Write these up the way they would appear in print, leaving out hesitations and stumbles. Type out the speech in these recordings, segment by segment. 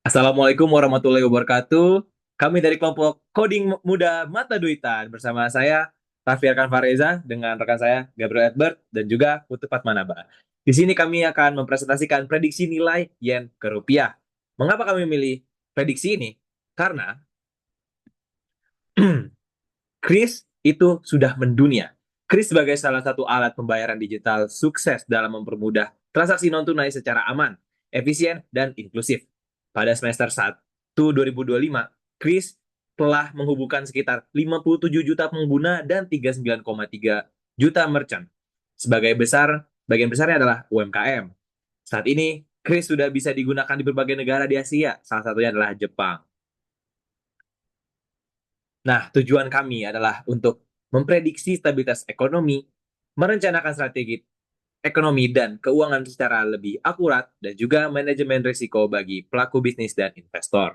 Assalamualaikum warahmatullahi wabarakatuh. Kami dari kelompok Coding Muda Mata Duitan bersama saya Raffi Arkan Fareza dengan rekan saya Gabriel Edbert dan juga Putu Fatmanaba. Di sini kami akan mempresentasikan prediksi nilai yen ke rupiah. Mengapa kami memilih prediksi ini? Karena Kris itu sudah mendunia. Kris sebagai salah satu alat pembayaran digital sukses dalam mempermudah transaksi non-tunai secara aman, efisien, dan inklusif. Pada semester 1 2025, Kris telah menghubungkan sekitar 57 juta pengguna dan 39,3 juta merchant. Bagian besarnya adalah UMKM. Saat ini, Kris sudah bisa digunakan di berbagai negara di Asia, salah satunya adalah Jepang. Nah, tujuan kami adalah untuk memprediksi stabilitas ekonomi, merencanakan strategi ekonomi dan keuangan secara lebih akurat, dan juga manajemen risiko bagi pelaku bisnis dan investor.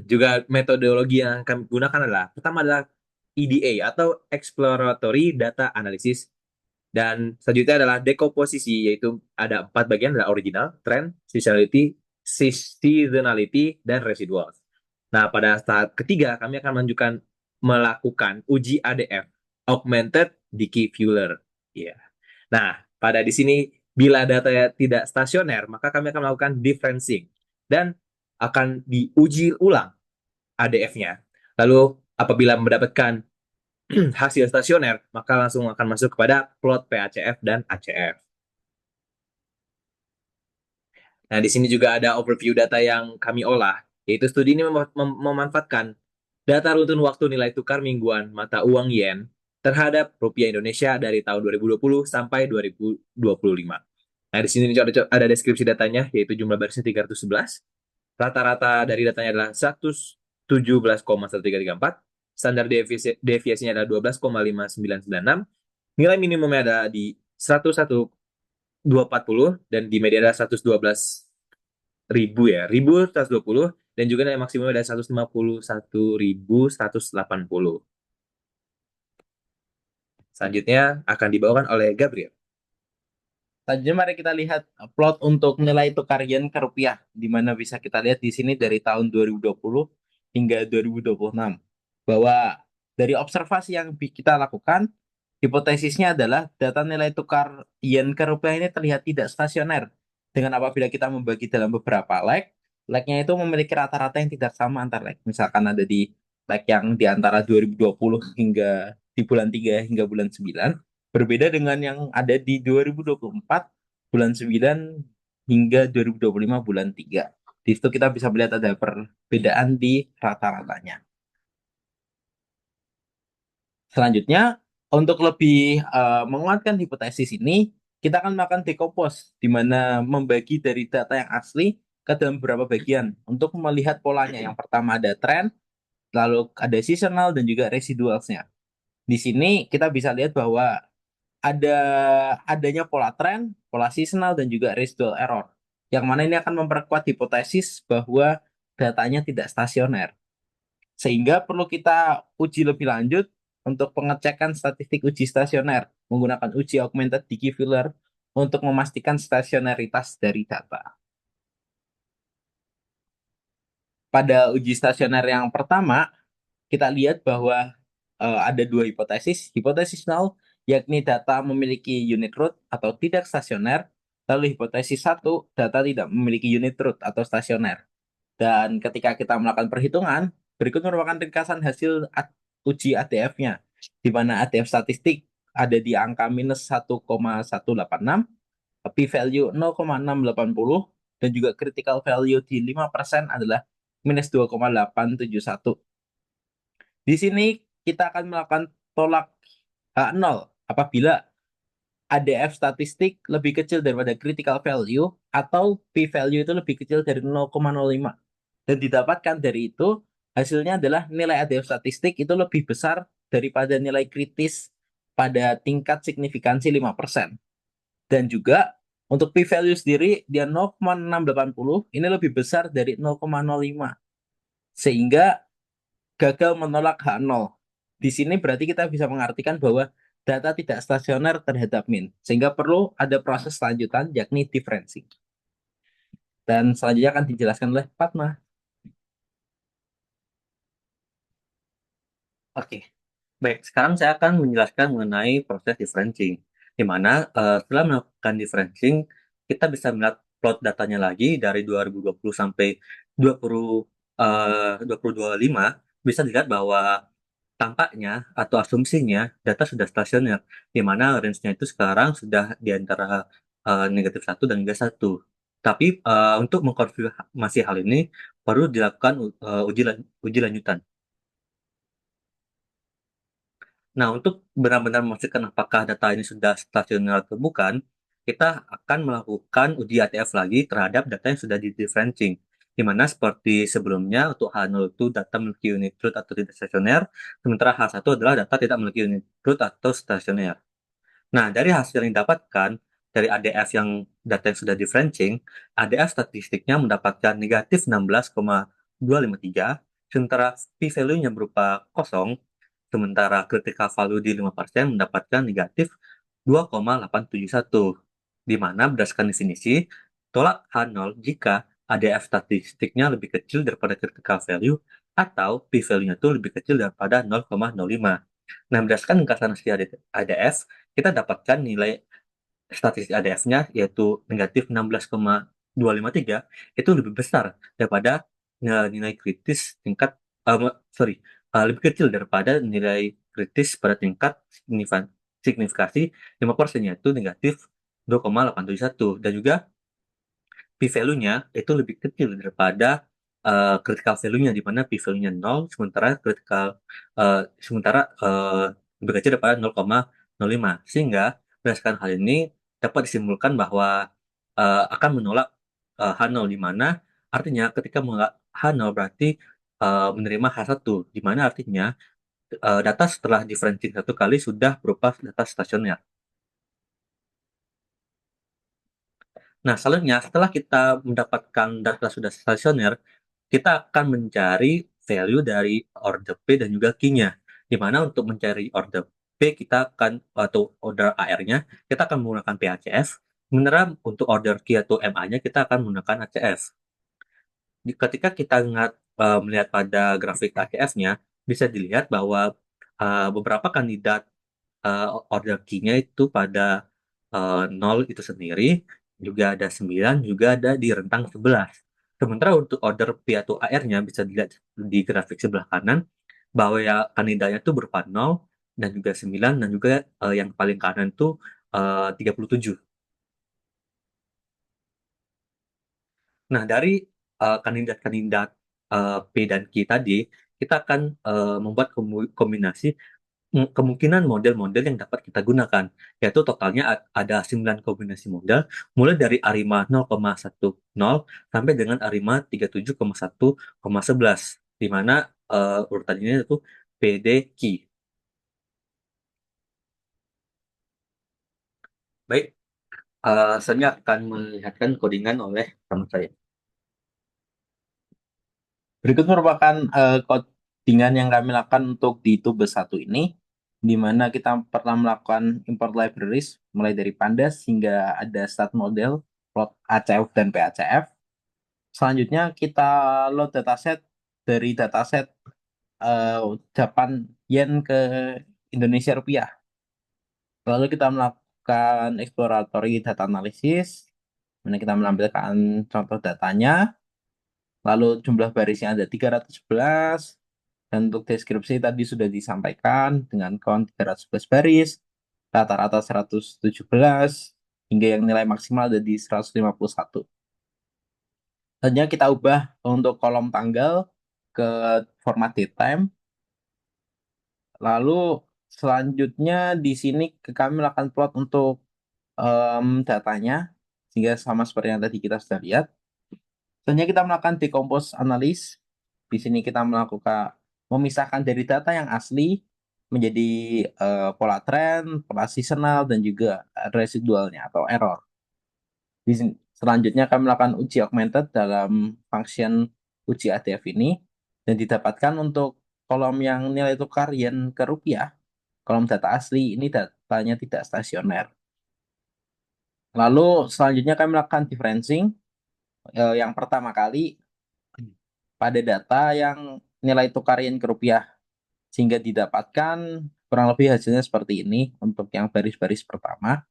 Juga metodologi yang kami gunakan adalah, pertama adalah EDA atau Exploratory Data Analysis, dan selanjutnya adalah dekomposisi, yaitu ada 4 bagian, adalah original, trend, seasonality, dan residual. Nah, pada saat ketiga, kami akan melakukan uji ADF, Augmented Diffuser. Iya. Nah, pada di sini, bila data tidak stasioner, maka kami akan melakukan differencing dan akan diuji ulang ADF-nya. Lalu, apabila mendapatkan hasil stasioner, maka langsung akan masuk kepada plot PACF dan ACF. Nah, di sini juga ada overview data yang kami olah, yaitu studi ini memanfaatkan data runtun waktu nilai tukar mingguan mata uang yen terhadap rupiah Indonesia dari tahun 2020 sampai 2025. Nah, di sini ada deskripsi datanya, yaitu jumlah barisnya 311. Rata-rata dari datanya adalah 117,1334. Standar deviasinya adalah 12,5996. Nilai minimumnya ada di 101,240 dan di media ada 112.000 ya, 1.120, dan juga nilai maksimumnya ada 151.180. Selanjutnya akan dibawakan oleh Gabriel. Selanjutnya mari kita lihat plot untuk nilai tukar yen ke rupiah, di mana bisa kita lihat di sini dari tahun 2020 hingga 2026. Bahwa dari observasi yang kita lakukan, hipotesisnya adalah data nilai tukar yen ke rupiah ini terlihat tidak stasioner. Dengan apabila kita membagi dalam beberapa leg-nya itu memiliki rata-rata yang tidak sama antar leg. Misalkan ada di leg yang di antara 2020 hingga di bulan 3 hingga bulan 9, berbeda dengan yang ada di 2024 bulan 9 hingga 2025 bulan 3. Di situ kita bisa melihat ada perbedaan di rata-ratanya. Selanjutnya, untuk lebih menguatkan hipotesis ini, kita akan melakukan decompose, di mana membagi dari data yang asli ke dalam beberapa bagian untuk melihat polanya. Yang pertama ada trend, lalu ada seasonal, dan juga residualsnya. Di sini kita bisa lihat bahwa ada adanya pola tren, pola seasonal, dan juga residual error. Yang mana ini akan memperkuat hipotesis bahwa datanya tidak stasioner. Sehingga perlu kita uji lebih lanjut untuk pengecekan statistik uji stasioner menggunakan uji augmented diffuser untuk memastikan stasioneritas dari data. Pada uji stasioner yang pertama, kita lihat bahwa ada dua hipotesis. Hipotesis null, yakni data memiliki unit root atau tidak stasioner. Lalu hipotesis satu, data tidak memiliki unit root atau stasioner. Dan ketika kita melakukan perhitungan, berikut merupakan ringkasan hasil uji ADF-nya, di mana ADF statistik ada di angka minus 1,186, p-value 0,680, dan juga critical value di 5% adalah minus 2,871. Di sini kita akan melakukan tolak H0 apabila ADF statistik lebih kecil daripada critical value atau p-value itu lebih kecil dari 0,05. Dan didapatkan dari itu, hasilnya adalah nilai ADF statistik itu lebih besar daripada nilai kritis pada tingkat signifikansi 5%. Dan juga untuk p-value sendiri, dia 0,680, ini lebih besar dari 0,05. Sehingga gagal menolak H0. Di sini berarti kita bisa mengartikan bahwa data tidak stasioner terhadap min, sehingga perlu ada proses lanjutan yakni differencing. Dan selanjutnya akan dijelaskan oleh Fatma. Oke, baik. Sekarang saya akan menjelaskan mengenai proses differentiating, di mana setelah melakukan differentiating, kita bisa melihat plot datanya lagi dari 2020 sampai 20, 2025, bisa dilihat bahwa tampaknya atau asumsinya data sudah stasioner, di mana range-nya itu sekarang sudah di antara -1 dan -1. Tapi untuk mengkonfirmasi hal ini, perlu dilakukan uji lanjutan. Nah, untuk benar-benar memastikan apakah data ini sudah stasioner atau bukan, kita akan melakukan uji ATF lagi terhadap data yang sudah di-differentiating. Di mana seperti sebelumnya, untuk H0 itu data memiliki unit truth atau tidak stasioner, sementara H1 adalah data tidak memiliki unit truth atau stasioner. Nah, dari hasil yang didapatkan dari ADF yang data yang sudah differentiating, ADF statistiknya mendapatkan negatif 16,253, sementara p-value-nya berupa kosong, sementara critical value di 5% mendapatkan negatif 2,871, di mana berdasarkan definisi, tolak H0 jika ADF statistiknya lebih kecil daripada critical value atau p-value-nya itu lebih kecil daripada 0,05. Nah, berdasarkan ringkasan hasil ADF, kita dapatkan nilai statistik ADF-nya yaitu negatif 16,253 itu lebih besar daripada nilai kritis tingkat lebih kecil daripada nilai kritis pada tingkat signifikasi 5%, yaitu negatif 2,871, dan juga p-value-nya itu lebih kecil daripada critical value-nya, di mana p-value-nya 0, sementara lebih kecil daripada 0,05. Sehingga berdasarkan hal ini dapat disimpulkan bahwa akan menolak H0, di mana artinya ketika menolak H0 berarti menerima H1, di mana artinya data setelah differentiating satu kali sudah berupa data stasioner. Nah, selanjutnya setelah kita mendapatkan data sudah stasioner, kita akan mencari value dari order P dan juga key-nya. Di mana untuk mencari order P kita akan, atau order AR-nya, kita akan menggunakan PACF. Sementara untuk order key atau MA-nya kita akan menggunakan ACF. Ketika kita melihat pada grafik ACF-nya, bisa dilihat bahwa beberapa kandidat order key-nya itu pada 0 itu sendiri, juga ada 9, juga ada di rentang 11. Sementara untuk order P atau AR-nya bisa dilihat di grafik sebelah kanan, bahwa ya kandidatnya itu berupa 0, dan juga 9, dan juga yang paling kanan itu 37. Nah, dari kandidat-kandidat P dan Q tadi, kita akan membuat kombinasi kemungkinan model-model yang dapat kita gunakan, yaitu totalnya ada 9 kombinasi model, mulai dari ARIMA 0,10 sampai dengan ARIMA 37,1,11, di mana urutan ini itu PDQ. Baik, saya akan melihatkan codingan oleh teman saya. Berikut merupakan codingan yang kami lakukan untuk di Tube 1 ini, di mana kita pernah melakukan import libraries, mulai dari Pandas hingga ada stat model, plot ACF dan PACF. Selanjutnya kita load dataset dari dataset Japan Yen ke Indonesia Rupiah. Lalu kita melakukan exploratory data analysis, mana kita menampilkan contoh datanya, lalu jumlah barisnya ada 311, dan untuk deskripsi tadi sudah disampaikan dengan count 311 baris, rata-rata 117, hingga yang nilai maksimal ada di 151. Selanjutnya kita ubah untuk kolom tanggal ke format datetime. Lalu selanjutnya di sini kami melakukan plot untuk datanya, sehingga sama seperti yang tadi kita sudah lihat. Selanjutnya kita melakukan decompose analysis. Di sini kita melakukan memisahkan dari data yang asli menjadi pola tren, pola seasonal, dan juga residualnya atau error. Selanjutnya kami melakukan uji augmented dalam function uji ADF ini, dan didapatkan untuk kolom yang nilai tukar yen ke rupiah, kolom data asli ini datanya tidak stasioner. Lalu selanjutnya kami melakukan differencing yang pertama kali pada data yang nilai tukar yen ke rupiah, sehingga didapatkan kurang lebih hasilnya seperti ini untuk yang baris-baris pertama.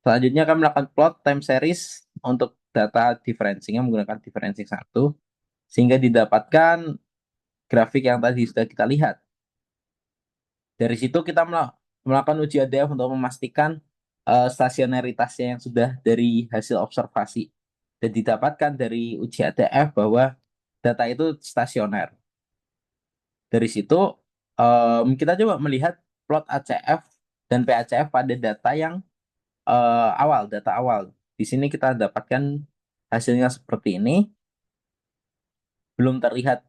Selanjutnya kami melakukan plot time series untuk data differencingnya menggunakan differencing 1, sehingga didapatkan grafik yang tadi sudah kita lihat. Dari situ kita melakukan uji ADF untuk memastikan stasionaritasnya yang sudah dari hasil observasi. Dan didapatkan dari uji ADF bahwa data itu stasioner. Dari situ kita coba melihat plot ACF dan PACF pada data yang data awal. Di sini kita dapatkan hasilnya seperti ini. Belum terlihat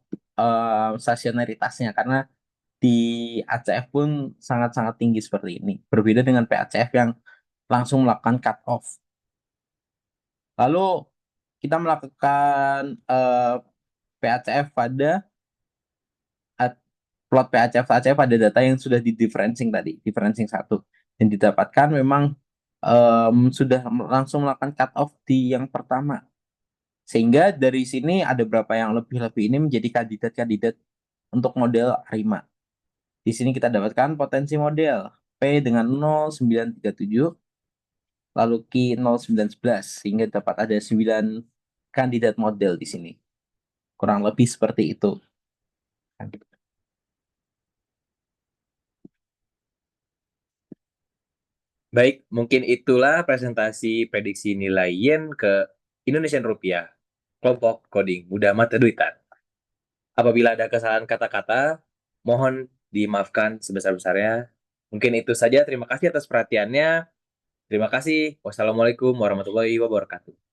stasionaritasnya karena di ACF pun sangat-sangat tinggi seperti ini. Berbeda dengan PACF yang langsung melakukan cut off. Lalu kita melakukan PACF pada plot PACF pada data yang sudah di differencing tadi, differencing 1. Dan didapatkan memang sudah langsung melakukan cut off di yang pertama. Sehingga dari sini ada berapa yang lebih-lebih ini menjadi kandidat-kandidat untuk model ARIMA. Di sini kita dapatkan potensi model P dengan 0,937, lalu Q 0,911, sehingga dapat ada 9 kandidat model di sini. Kurang lebih seperti itu. Baik, mungkin itulah presentasi prediksi nilai yen ke Indonesian rupiah, kelompok coding mudah mata duitan. Apabila ada kesalahan kata-kata, mohon dimaafkan sebesar-besarnya. Mungkin itu saja. Terima kasih atas perhatiannya. Terima kasih. Wassalamualaikum warahmatullahi wabarakatuh.